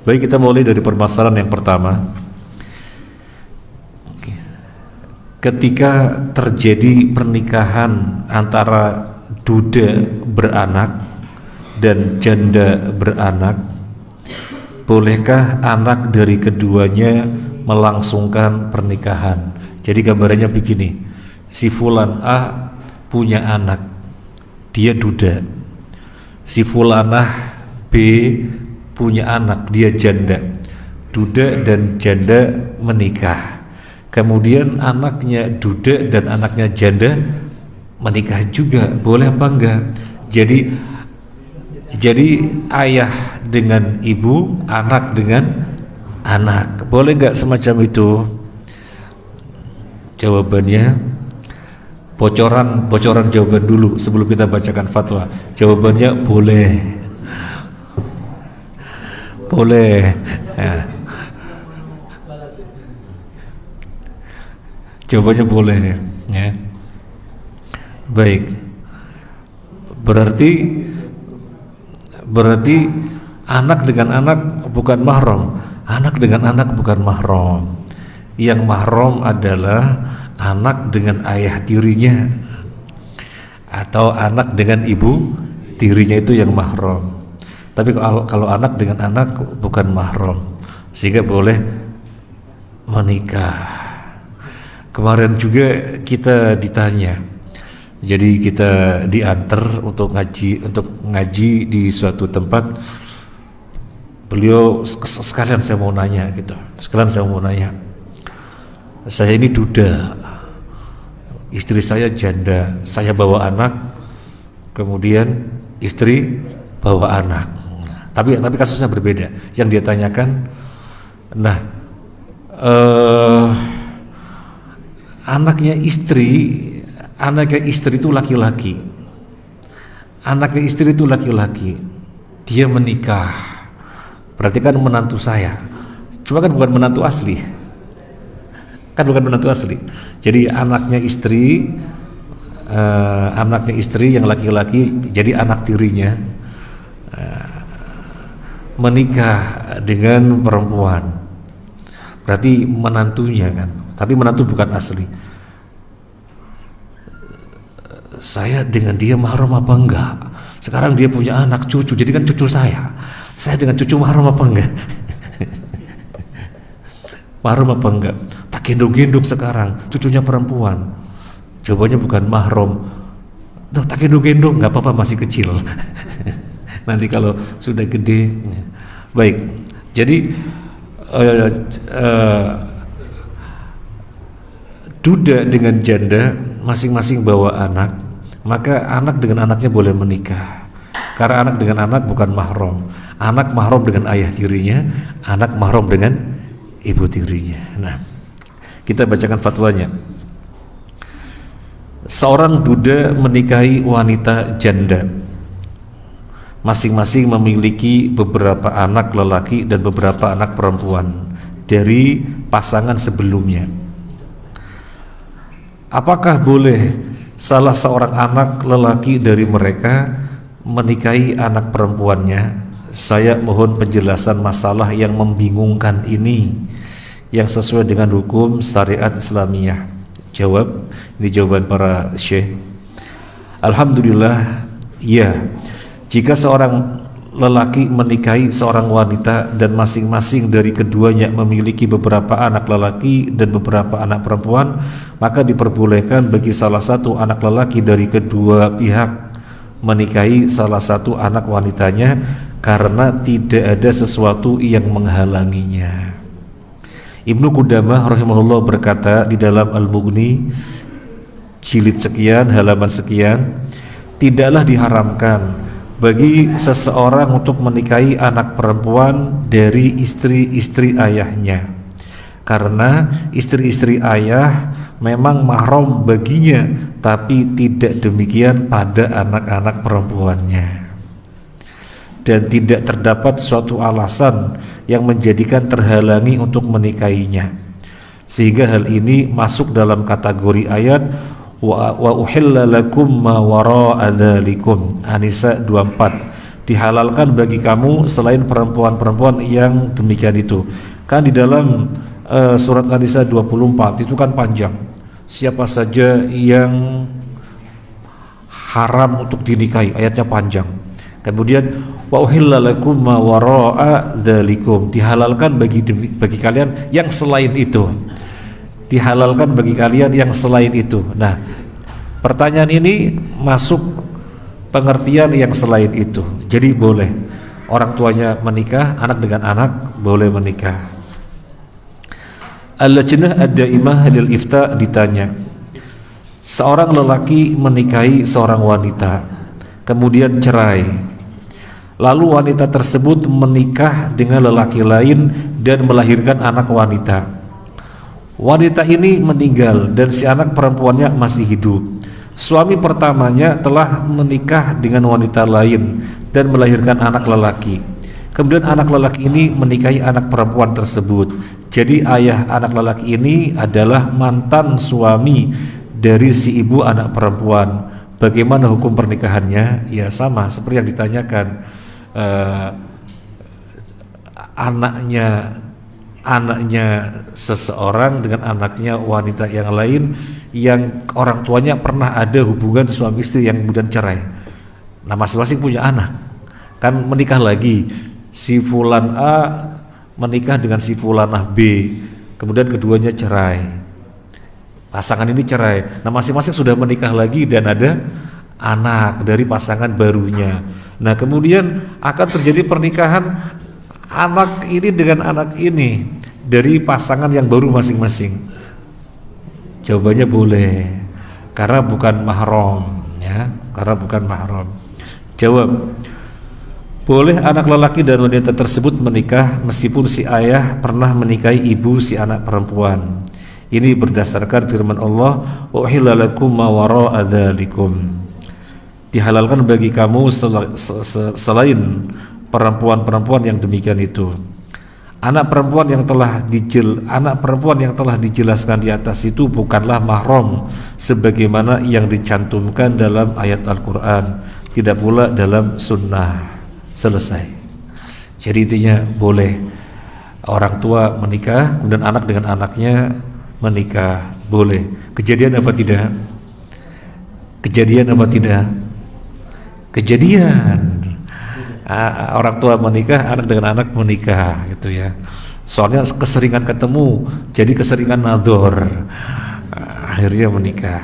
Baik, kita mulai dari permasalahan yang pertama. Ketika terjadi pernikahan antara duda beranak dan janda beranak, bolehkah anak dari keduanya melangsungkan pernikahan? Jadi gambarannya begini, si fulan A punya anak, dia duda. Si fulanah B punya anak, dia janda. Duda dan janda menikah. Kemudian anaknya duda dan anaknya janda menikah juga. Boleh apa enggak? Jadi ayah dengan ibu, anak dengan anak. Boleh enggak semacam itu? Jawabannya bocoran jawaban dulu sebelum kita bacakan fatwa. Jawabannya boleh. Boleh. Ya. Jawabannya boleh ya. Baik. Berarti anak dengan anak bukan mahram. Anak dengan anak bukan mahram. Yang mahram adalah anak dengan ayah tirinya atau anak dengan ibu tirinya, itu yang mahram. Tapi kalau anak dengan anak bukan mahram, sehingga boleh menikah. Kemarin juga kita ditanya, jadi kita diantar untuk ngaji di suatu tempat. Beliau sekalian saya mau nanya, saya ini duda, istri saya janda, saya bawa anak, kemudian istri bawa anak. Tapi kasusnya berbeda. Yang dia tanyakan, anaknya istri itu laki-laki. Anaknya istri itu laki-laki. Dia menikah. Berarti kan menantu saya. Cuma kan bukan menantu asli. Jadi anaknya istri yang laki-laki, jadi anak tirinya menikah dengan perempuan, berarti menantunya kan, tapi menantu bukan asli. Saya dengan dia mahram apa enggak? Sekarang dia punya anak cucu, jadi kan cucu saya dengan cucu mahram apa enggak? Mahram apa enggak? Tak gendong-gendong sekarang, cucunya perempuan. Jawabannya bukan mahram. Tuh, tak gendong-gendong, nggak apa-apa, masih kecil. Nanti kalau sudah gede. Baik, jadi duda dengan janda masing-masing bawa anak, maka anak dengan anaknya boleh menikah. Karena anak dengan anak bukan mahram. Anak mahram dengan ayah tirinya, anak mahram dengan ibu tirinya. Nah, kita bacakan fatwanya. Seorang duda menikahi wanita janda, masing-masing memiliki beberapa anak lelaki dan beberapa anak perempuan dari pasangan sebelumnya. Apakah boleh salah seorang anak lelaki dari mereka menikahi anak perempuannya? Saya mohon penjelasan masalah yang membingungkan ini yang sesuai dengan hukum syariat Islamiyah. Jawab, ini jawaban para syekh. Alhamdulillah, ya. Jika seorang lelaki menikahi seorang wanita dan masing-masing dari keduanya memiliki beberapa anak lelaki dan beberapa anak perempuan, maka diperbolehkan bagi salah satu anak lelaki dari kedua pihak menikahi salah satu anak wanitanya karena tidak ada sesuatu yang menghalanginya. Ibnu Qudamah rahimahullah berkata di dalam Al-Mughni jilid sekian halaman sekian, tidaklah diharamkan bagi seseorang untuk menikahi anak perempuan dari istri-istri ayahnya, karena istri-istri ayah memang mahram baginya, tapi tidak demikian pada anak-anak perempuannya, dan tidak terdapat suatu alasan yang menjadikan terhalangi untuk menikahinya, sehingga hal ini masuk dalam kategori ayat wa uhilla lakum ma wara'a dzalikum, An-Nisa 24, dihalalkan bagi kamu selain perempuan-perempuan yang demikian itu. Kan di dalam surat An-Nisa 24 itu kan panjang. Siapa saja yang haram untuk dinikahi, ayatnya panjang. Kemudian wa uhilla lakum ma wara'a dzalikum, dihalalkan bagi kalian yang selain itu. Dihalalkan bagi kalian yang selain itu. Nah, pertanyaan ini masuk pengertian yang selain itu. Jadi boleh orang tuanya menikah, anak dengan anak boleh menikah. Al-Lajnah Ad-Daimah lil Ifta ditanya, seorang lelaki menikahi seorang wanita, kemudian cerai, lalu wanita tersebut menikah dengan lelaki lain dan melahirkan anak wanita. Wanita ini meninggal dan si anak perempuannya masih hidup. Suami pertamanya telah menikah dengan wanita lain dan melahirkan anak lelaki. Kemudian anak lelaki ini menikahi anak perempuan tersebut. Jadi ayah anak lelaki ini adalah mantan suami dari si ibu anak perempuan. Bagaimana hukum pernikahannya? Ya sama seperti yang ditanyakan, anaknya seseorang dengan anaknya wanita yang lain yang orang tuanya pernah ada hubungan suami istri yang kemudian cerai. Nah, masing-masing punya anak, kan menikah lagi. Si fulan A menikah dengan si fulanah B, kemudian keduanya cerai. Pasangan ini cerai. Nah, masing-masing sudah menikah lagi dan ada anak dari pasangan barunya. Nah, kemudian akan terjadi pernikahan anak ini dengan anak ini dari pasangan yang baru masing-masing. Jawabannya boleh, karena bukan mahram, ya, karena bukan mahram. Jawab, boleh anak lelaki dan wanita tersebut menikah meskipun si ayah pernah menikahi ibu si anak perempuan. Ini berdasarkan firman Allah, uhilla lakum ma wara'a dzalikum, dihalalkan bagi kamu selain perempuan-perempuan yang demikian itu. Anak perempuan yang telah dijelaskan di atas itu bukanlah mahram sebagaimana yang dicantumkan dalam ayat Al-Qur'an, tidak pula dalam sunnah. Selesai. Jadi intinya boleh orang tua menikah, kemudian anak dengan anaknya menikah, boleh. Kejadian apa tidak? Kejadian apa tidak? Kejadian. Orang tua menikah, anak dengan anak menikah, gitu ya. Soalnya keseringan ketemu, jadi keseringan nador, akhirnya menikah.